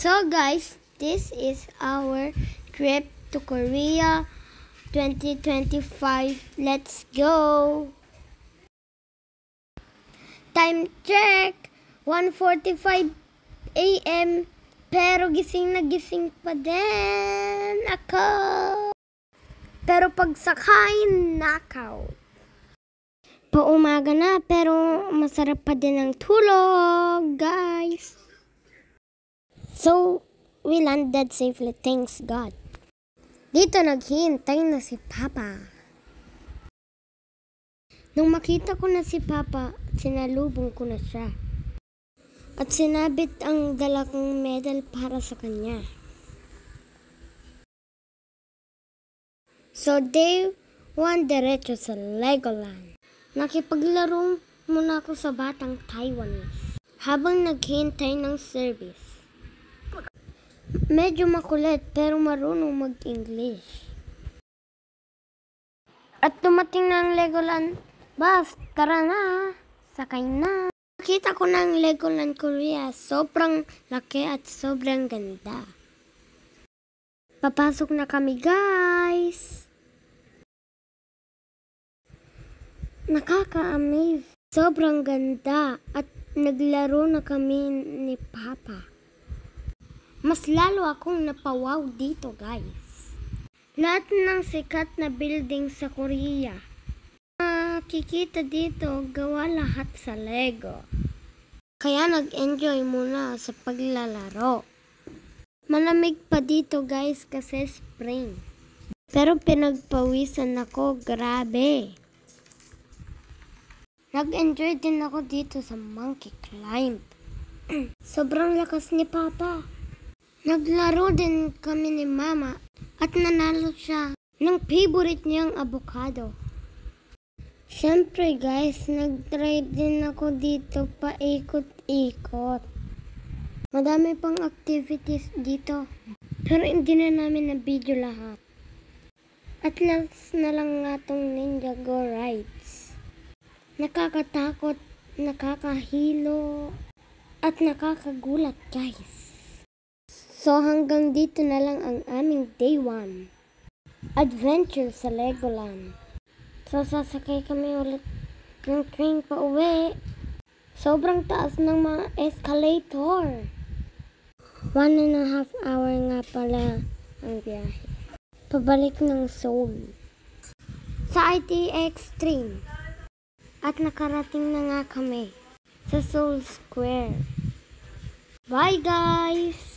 So guys, this is our trip to Korea 2025. Let's go! Time check! 1:45 a.m. Pero gising na gising pa din ako. Pero pagsakay, knockout. Paumaga na pero masarap pa din ang tulog, guys. So, we landed safely, thanks God. Dito naghihintay na si Papa. Nung makita ko na si Papa, sinalubong ko na siya. At sinabit ang dala kong medal para sa kanya. So, day 1 diretso sa Legoland. Nakipaglaro muna ako sa batang Taiwanese habang naghihintay ng service. Medyo makulit pero marunong mag-English. At dumating na ang Legoland bus. Tara na, sakay na. Nakita ko na ang Legoland Korea. Sobrang laki at sobrang ganda. Papasok na kami, guys. Nakaka-amaze. Sobrang ganda at naglaro na kami ni Papa. Mas lalo akong napawaw dito, guys. Lahat ng sikat na building sa Korea. Makikita dito, gawa lahat sa Lego. Kaya nag-enjoy muna sa paglalaro. Malamig pa dito, guys, kasi spring. Pero pinagpawisan ako, grabe. Nag-enjoy din ako dito sa monkey climb. Sobrang lakas ni Papa. Naglaro din kami ni Mama at nanalo siya ng favorite niyang avocado. Siyempre guys, nag-drive din ako dito paikot-ikot. Madami pang activities dito, pero hindi na namin na-video lahat. At last na lang nga tong Ninjago rides. Nakakatakot, nakakahilo, at nakakagulat guys. So hanggang dito na lang ang aming day 1. Adventure sa Legoland. So sasakay kami ulit ng train pa uwi. Sobrang taas ng mga escalator. 1.5 hour nga pala ang biyahe. Pabalik ng Seoul. Sa ITX train. At nakarating na nga kami sa Seoul Square. Bye guys!